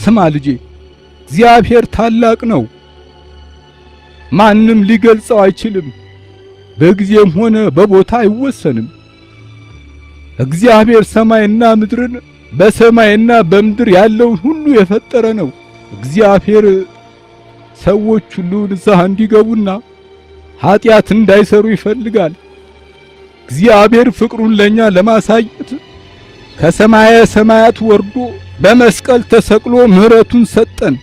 ስማ ልጄ፣ እግዚአብሔር ታላቅ ነው። ማንም ሊገልጸው አይችልም። በጊዜም ሆነ በቦታ አይወሰንም። እግዚአብሔር ሰማይና ምድርን በሰማይና በምድር ያለውን ሁሉ የፈጠረ ነው። እግዚአብሔር ሰዎች ሁሉ ንስሐ እንዲገቡና ኃጢአት እንዳይሰሩ ይፈልጋል። እግዚአብሔር ፍቅሩን ለኛ ለማሳየት ከሰማየ ሰማያት ወርዶ በመስቀል ተሰቅሎ ምሕረቱን ሰጠን።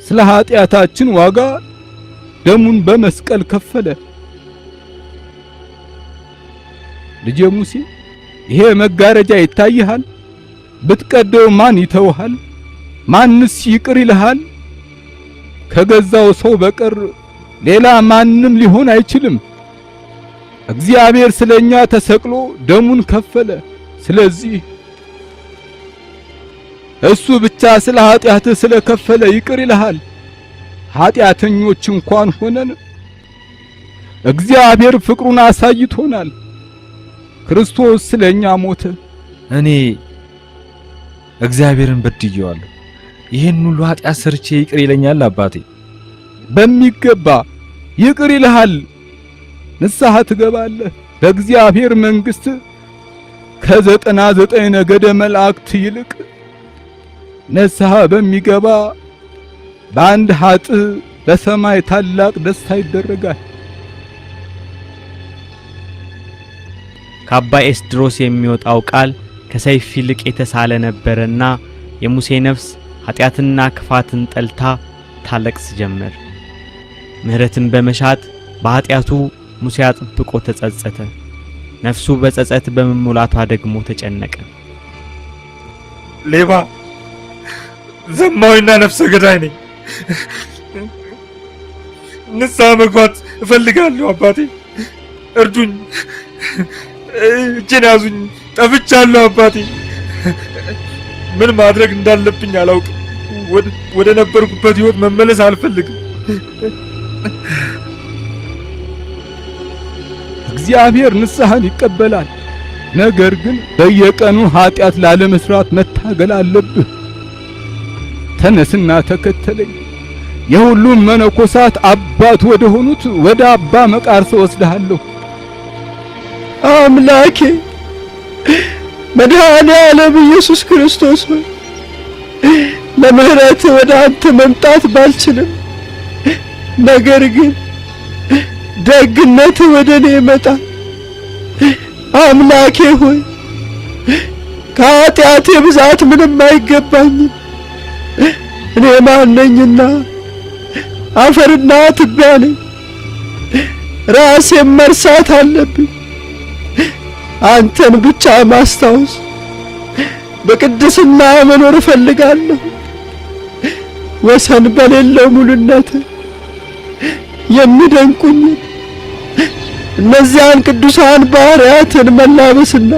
ስለ ኃጢአታችን ዋጋ ደሙን በመስቀል ከፈለ። ልጄ ሙሴ፣ ይሄ መጋረጃ ይታይሃል? ብትቀደው ማን ይተውሃል? ማንስ ይቅር ይልሃል? ከገዛው ሰው በቀር ሌላ ማንም ሊሆን አይችልም። እግዚአብሔር ስለኛ ተሰቅሎ ደሙን ከፈለ። ስለዚህ እሱ ብቻ ስለ ኃጢአትህ ስለከፈለ ይቅር ይልሃል። ኃጢአተኞች እንኳን ሆነን እግዚአብሔር ፍቅሩን አሳይቶናል። ክርስቶስ ስለኛ ሞተ። እኔ እግዚአብሔርን በድዬዋለሁ። ይህን ሁሉ ኃጢአት ሰርቼ ይቅር ይለኛል አባቴ? በሚገባ ይቅር ይልሃል። ንስሐ ትገባለህ። በእግዚአብሔር መንግሥት ከ99 ነገደ መላእክት ይልቅ ንስሐ በሚገባ በአንድ ኃጥእ በሰማይ ታላቅ ደስታ ይደረጋል። ከአባ ኤስድሮስ የሚወጣው ቃል ከሰይፍ ይልቅ የተሳለ ነበረና የሙሴ ነፍስ ኃጢአትና ክፋትን ጠልታ ታለቅስ ጀመር። ምሕረትን በመሻት በኃጢአቱ ሙሴ አጥብቆ ተጸጸተ። ነፍሱ በጸጸት በመሞላቷ ደግሞ ተጨነቀ። ሌባ፣ ዘማዊና ነፍሰ ገዳይ ነኝ። ንስሐ መግባት እፈልጋለሁ አባቴ፣ እርዱኝ፣ እጄን ያዙኝ፣ ጠፍቻለሁ አባቴ። ምን ማድረግ እንዳለብኝ አላውቅም። ወደ ነበርኩበት ሕይወት መመለስ አልፈልግም። እግዚአብሔር ንስሐን ይቀበላል። ነገር ግን በየቀኑ ኃጢአት ላለመስራት መታገል አለብህ። ተነስና ተከተለኝ። የሁሉም መነኮሳት አባት ወደ ሆኑት ወደ አባ መቃርስ ወስደሃለሁ። አምላኬ መድኃኔ ዓለም ኢየሱስ ክርስቶስ ሆይ ለምህረት ወደ አንተ መምጣት ባልችልም፣ ነገር ግን ደግነት ወደ እኔ ይመጣል። አምላኬ ሆይ ከኃጢአቴ ብዛት ምንም አይገባኝም። እኔ ማነኝና አፈርና ትቢያ ነኝ። ራሴን መርሳት አለብኝ። አንተን ብቻ ማስታወስ በቅድስና መኖር እፈልጋለሁ። ወሰን በሌለው ሙሉነት የሚደንቁኝ እነዚያን ቅዱሳን ባሪያትን መላበስና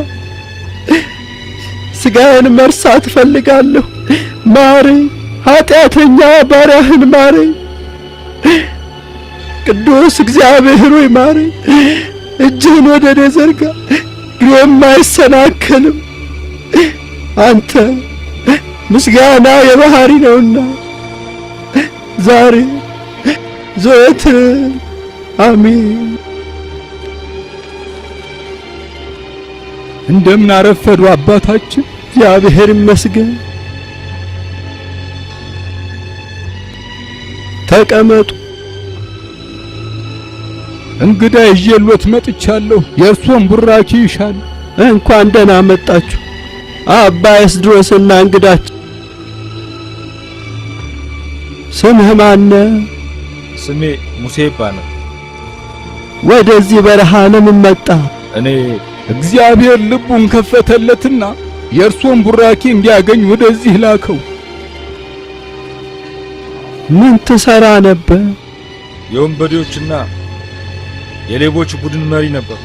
ስጋዬን መርሳት እፈልጋለሁ። ማረኝ፣ ኃጢአተኛ ባሪያህን ማረኝ። ቅዱስ እግዚአብሔር ሆይ ማረኝ። እጅህን ወደ እኔ ዘርጋ፣ እግሬም አይሰናከልም። አንተ ምስጋና የባህሪ ነውና ዛሬ ዘወትር አሜን። እንደምን አረፈዱ አባታችን? እግዚአብሔር ይመስገን። ተቀመጡ። እንግዳ ይዤልዎት መጥቻለሁ። የእርሶን ቡራኪ ይሻል። እንኳን ደህና መጣችሁ አባ ኤስድሮስና እንግዳችን። ስምህ ማነው? ስሜ ሙሴ ይባላል። ወደዚህ በረሃ ለምን መጣ? እኔ እግዚአብሔር ልቡን ከፈተለትና የእርሶን ቡራኪ እንዲያገኝ ወደዚህ ላከው። ምን ትሰራ ነበር? የወንበዴዎችና የሌቦች ቡድን መሪ ነበር።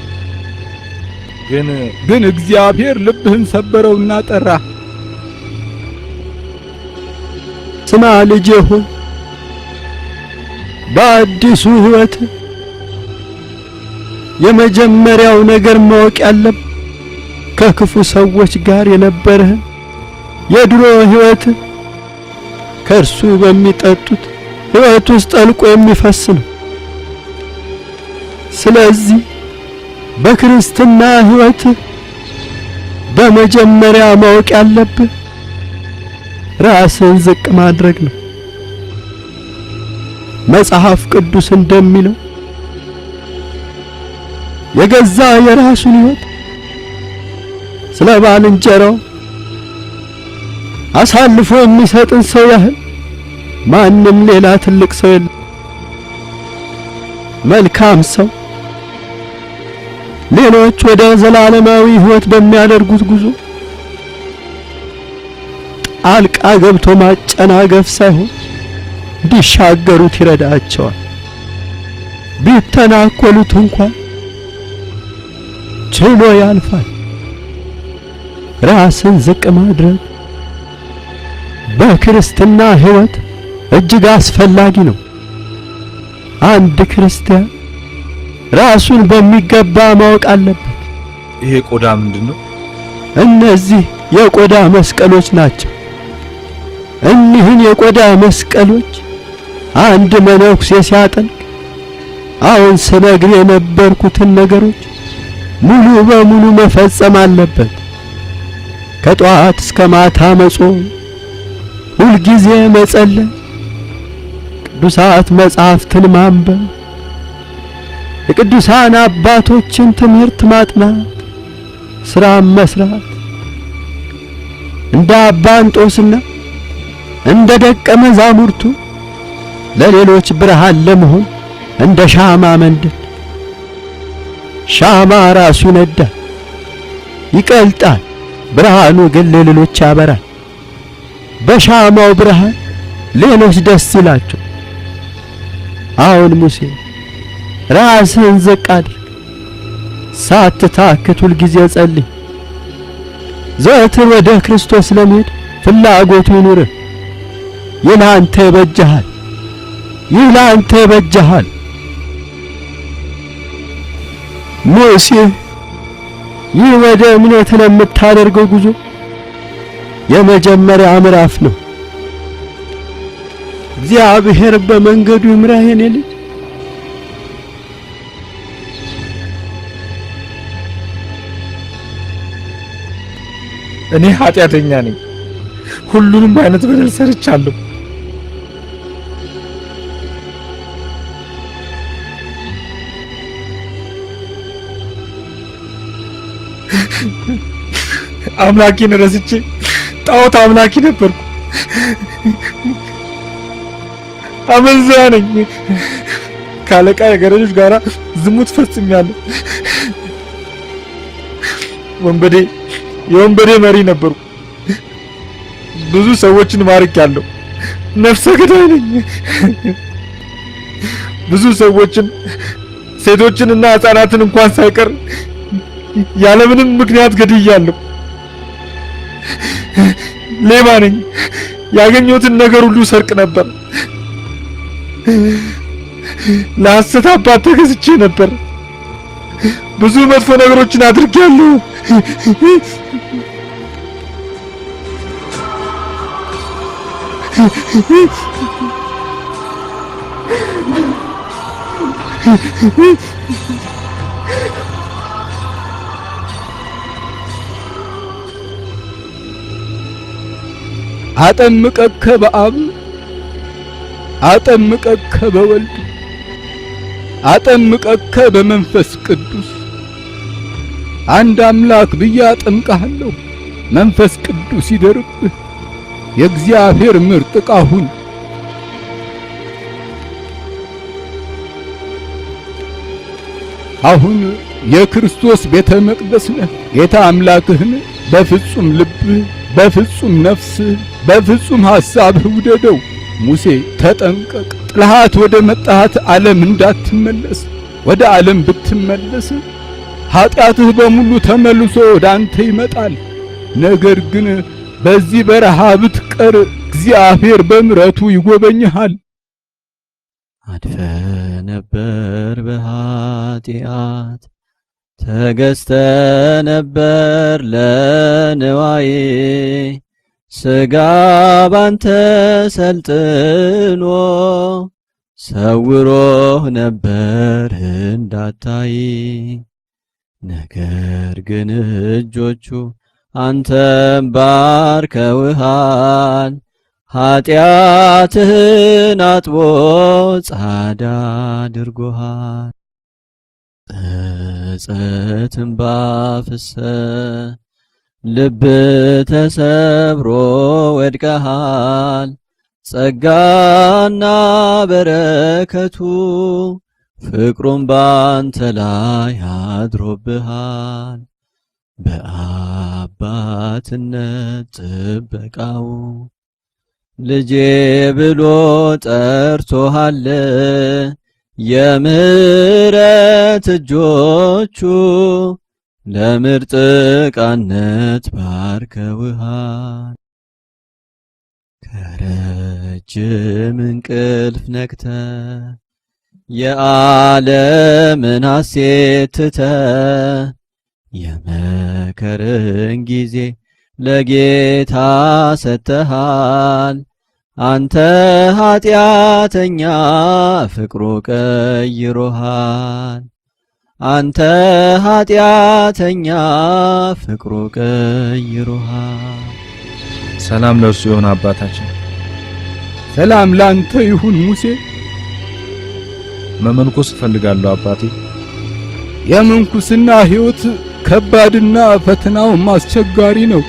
ግን እግዚአብሔር ልብህን ሰበረውና ጠራ። ስማ ልጄ ሆይ፣ በአዲሱ ሕይወት የመጀመሪያው ነገር ማወቅ ያለብህ ከክፉ ሰዎች ጋር የነበረህ የድሮ ሕይወት ከእርሱ በሚጠጡት ሕይወት ውስጥ ጠልቆ የሚፈስ ነው። ስለዚህ በክርስትና ሕይወት በመጀመሪያ ማወቅ ያለብህ ራስን ዝቅ ማድረግ ነው። መጽሐፍ ቅዱስ እንደሚለው የገዛ የራሱን ሕይወት ስለ ባልንጀራው አሳልፎ የሚሰጥን ሰው ያህል ማንም ሌላ ትልቅ ሰው የለም። መልካም ሰው ሌሎች ወደ ዘላለማዊ ሕይወት በሚያደርጉት ጉዞ ጣልቃ ገብቶ ማጨናገፍ ሳይሆን እንዲሻገሩት ይረዳቸዋል። ቢተናኮሉት እንኳን ችሎ ያልፋል። ራስን ዝቅ ማድረግ በክርስትና ሕይወት እጅግ አስፈላጊ ነው። አንድ ክርስቲያን ራሱን በሚገባ ማወቅ አለበት። ይሄ ቆዳ ምንድነው? እነዚህ የቆዳ መስቀሎች ናቸው። እኒህን የቆዳ መስቀሎች አንድ መነኩሴ ሲያጠልቅ አሁን ስነግር የነበርኩትን ነገሮች ሙሉ በሙሉ መፈጸም አለበት። ከጧት እስከ ማታ መጾም፣ ሁልጊዜ መጸለይ፣ ቅዱሳት መጻሕፍትን ማንበብ፣ የቅዱሳን አባቶችን ትምህርት ማጥናት፣ ሥራም መስራት፣ እንደ አባ እንጦስና እንደ ደቀ መዛሙርቱ ለሌሎች ብርሃን ለመሆን እንደ ሻማ መንደድ። ሻማ ራሱ ይነዳል፣ ይቀልጣል፣ ብርሃኑ ግን ለሌሎች ያበራል። በሻማው ብርሃን ሌሎች ደስ ይላቸው። አሁን ሙሴ ራስህን ዝቅ አድርግ፣ ሳትታክት ሁልጊዜ ጸልይ። ዘወትር ወደ ክርስቶስ ለመሄድ ፍላጎቱ ይኑርህ። ይህ ለአንተ ይበጅሃል፣ ይህ ለአንተ ይበጅሃል። ሙሴ ይህ ወደ እምነት ለምታደርገው ጉዞ የመጀመሪያ ምዕራፍ ነው። እግዚአብሔር በመንገዱ ይምራህ የኔ ልጅ። እኔ ኃጢአተኛ ነኝ። ሁሉንም አይነት በደል ሰርቻለሁ። አምላኬን ረስቼ ጣዖት አምላኪ ነበርኩ። አመንዝራ ነኝ። ካለቃ የገረዶች ጋራ ዝሙት ፈጽሜያለሁ። የወንበዴ መሪ ነበሩ። ብዙ ሰዎችን ማርኬያለሁ። ነፍሰ ገዳይ ነኝ። ብዙ ሰዎችን ሴቶችንና ሕፃናትን እንኳን ሳይቀር ያለምንም ምክንያት ገድያለሁ። ሌባ ነኝ። ያገኘሁትን ነገር ሁሉ ሰርቅ ነበር። ለሐሰት አባት ተገዝቼ ነበር። ብዙ መጥፎ ነገሮችን አድርጌያለሁ። አጠምቀከ በአብ አጠምቀከ በወልድ አጠምቀከ በመንፈስ ቅዱስ አንድ አምላክ ብዬ አጠምቅሃለሁ። መንፈስ ቅዱስ ይደርብህ። የእግዚአብሔር ምርጥ ዕቃ ሁን። አሁን የክርስቶስ ቤተ መቅደስ ነህ። ጌታ አምላክህን በፍጹም ልብህ፣ በፍጹም ነፍስህ፣ በፍጹም ሐሳብህ ውደደው። ሙሴ ተጠንቀቅ፣ ጥልሃት ወደ መጣሃት ዓለም እንዳትመለስ። ወደ ዓለም ብትመለስ ኃጢአትህ በሙሉ ተመልሶ ወደ አንተ ይመጣል። ነገር ግን በዚህ በረሃ ብትቀር እግዚአብሔር በምሕረቱ ይጎበኝሃል። አድፈ ነበር በኃጢአት ተገዝተ ነበር ለንዋዬ ሥጋ ባንተ ሰልጥኖ ሰውሮህ ነበር እንዳታይ። ነገር ግን እጆቹ አንተም ባርከውሃል፣ ኃጢአትህን አጥቦ ጻዳ አድርጎሃል። ጸጸትን ባፈሰ ልብ ተሰብሮ ወድቀሃል። ጸጋና በረከቱ ፍቅሩን ባንተ ላይ አድሮብሃል። በአባትነት ጥበቃው ልጄ ብሎ ጠርቶሃል። የምሕረት እጆቹ ለምርጥ ዕቃነት ባርከውሃል። ከረጅም እንቅልፍ ነቅተ የዓለምን ሐሴት ትተ የመከርን ጊዜ ለጌታ ሰጥተሃል። አንተ ኃጢአተኛ ፍቅሩ ቀይሮሃል። አንተ ኃጢአተኛ ፍቅሩ ቀይሮሃል። ሰላም ለእርሱ ይሁን አባታችን። ሰላም ላንተ ይሁን ሙሴ። መመንኮስ እፈልጋለሁ አባቴ። የምንኩስና ሕይወት ከባድና ፈተናውም አስቸጋሪ ነው።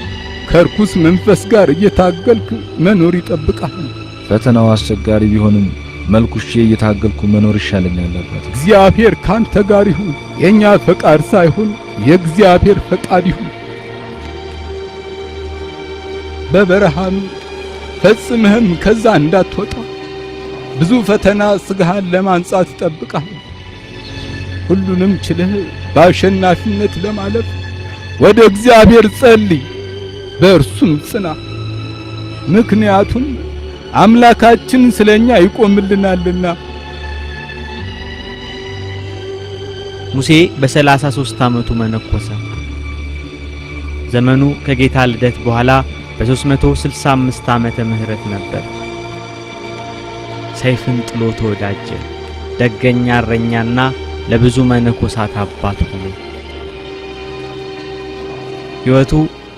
ከርኩስ መንፈስ ጋር እየታገልክ መኖር ይጠብቃል። ፈተናው አስቸጋሪ ቢሆንም መልኩሼ እየታገልኩ መኖር ይሻለኛል አባቴ። እግዚአብሔር ካንተ ጋር ይሁን። የኛ ፈቃድ ሳይሆን የእግዚአብሔር ፈቃድ ይሁን። በበረሃም ፈጽመህም ከዛ እንዳትወጣ ብዙ ፈተና ስጋህን ለማንጻት ይጠብቃል። ሁሉንም ችለህ በአሸናፊነት ለማለፍ ወደ እግዚአብሔር ጸልይ፣ በእርሱም ጽና። ምክንያቱም አምላካችን ስለኛ ይቆምልናልና። ሙሴ በ33 ዓመቱ መነኮሰ። ዘመኑ ከጌታ ልደት በኋላ በ365 ዓመተ ምህረት ነበር። ሰይፍን ጥሎ ተወዳጀ። ደገኛ እረኛና ለብዙ መነኮሳት አባት ሆነ። ሕይወቱ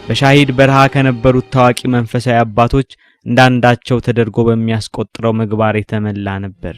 በሻሂድ በረሃ ከነበሩት ታዋቂ መንፈሳዊ አባቶች እንዳንዳቸው ተደርጎ በሚያስቆጥረው ምግባር የተመላ ነበር።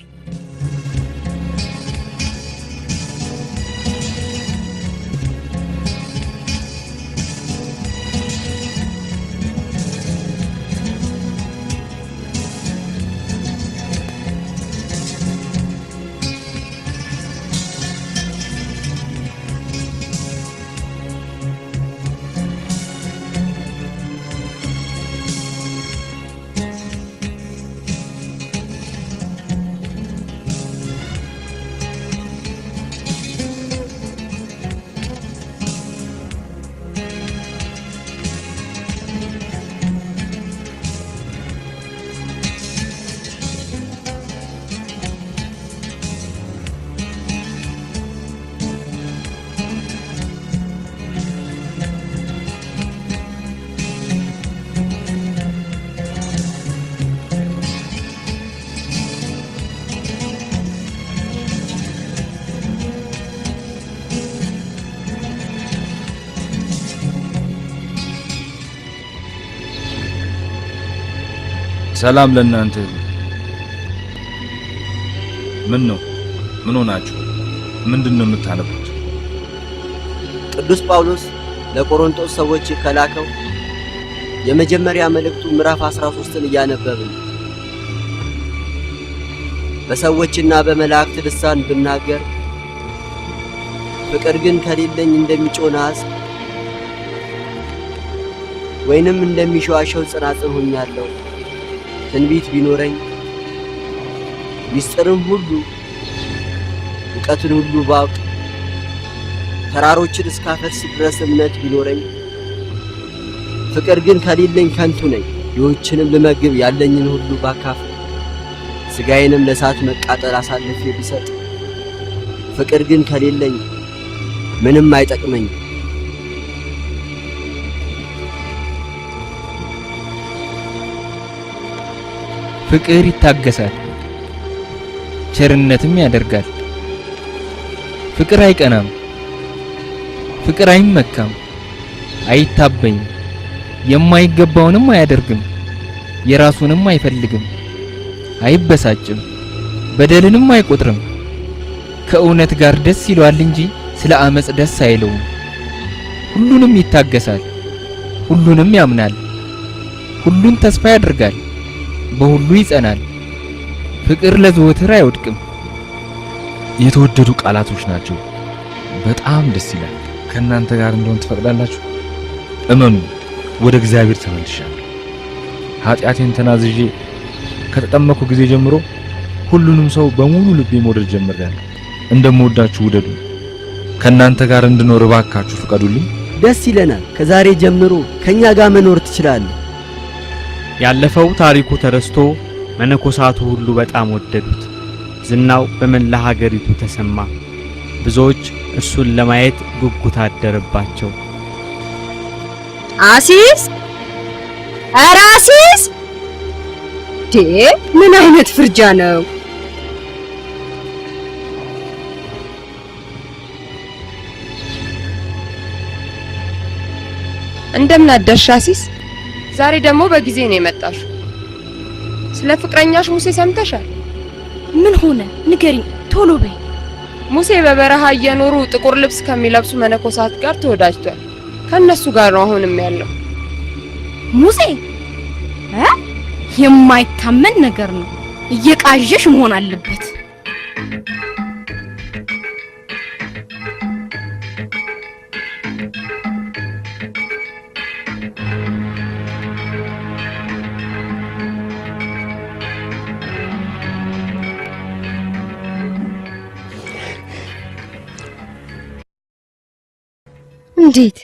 ሰላም ለእናንተ ይሁን። ምን ነው? ምን ሆናችሁ? ምንድነው የምታነቡት? ቅዱስ ጳውሎስ ለቆሮንቶስ ሰዎች ከላከው የመጀመሪያ መልእክቱ ምዕራፍ 13ን እያነበብን በሰዎችና በመላእክት ልሳን ብናገር ፍቅር ግን ከሌለኝ እንደሚጮህ ናስ ወይንም እንደሚሸዋሸው ጽናጽን ሆኛለሁ። ትንቢት ቢኖረኝ ሚስጥርም ሁሉ እውቀትን ሁሉ ባውቅ ተራሮችን እስካፈርስ ድረስ እምነት ቢኖረኝ ፍቅር ግን ከሌለኝ ከንቱ ነኝ። ድሆችንም ልመግብ ያለኝን ሁሉ ባካፍል ሥጋዬንም ለእሳት መቃጠል አሳልፌ ብሰጥ ፍቅር ግን ከሌለኝ ምንም አይጠቅመኝ። ፍቅር ይታገሳል፣ ቸርነትም ያደርጋል። ፍቅር አይቀናም፣ ፍቅር አይመካም፣ አይታበይም፣ የማይገባውንም አያደርግም፣ የራሱንም አይፈልግም፣ አይበሳጭም፣ በደልንም አይቆጥርም። ከእውነት ጋር ደስ ይለዋል እንጂ ስለ አመጽ ደስ አይለውም። ሁሉንም ይታገሳል፣ ሁሉንም ያምናል፣ ሁሉን ተስፋ ያደርጋል፣ በሁሉ ይጸናል። ፍቅር ለዘወትር አይወድቅም። የተወደዱ ቃላቶች ናቸው። በጣም ደስ ይላል። ከእናንተ ጋር እንደሆን ትፈቅዳላችሁ? እመኑ፣ ወደ እግዚአብሔር ተመልሻለሁ። ኃጢአቴን ተናዝዤ ከተጠመኩ ጊዜ ጀምሮ ሁሉንም ሰው በሙሉ ልቤ መውደድ ጀምሬያለሁ። እንደምወዳችሁ ውደዱ። ከእናንተ ጋር እንድኖር እባካችሁ ፍቀዱልኝ። ደስ ይለናል። ከዛሬ ጀምሮ ከኛ ጋር መኖር ትችላለህ። ያለፈው ታሪኩ ተረስቶ መነኮሳቱ ሁሉ በጣም ወደዱት። ዝናው በመላ ሀገሪቱ ተሰማ። ብዙዎች እርሱን ለማየት ጉጉት አደረባቸው። አሲስ! ኧረ አሲስ! ምን አይነት ፍርጃ ነው? እንደምን አደርሽ አሲስ? ዛሬ ደግሞ በጊዜ ነው የመጣሽው። ስለ ፍቅረኛሽ ሙሴ ሰምተሻል? ምን ሆነ? ንገሪኝ ቶሎ በይ። ሙሴ በበረሃ እየኖሩ ጥቁር ልብስ ከሚለብሱ መነኮሳት ጋር ተወዳጅቷል። ከነሱ ጋር ነው አሁንም ያለው። ሙሴ የማይታመን ነገር ነው። እየቃዠሽ መሆን አለበት። እንዴት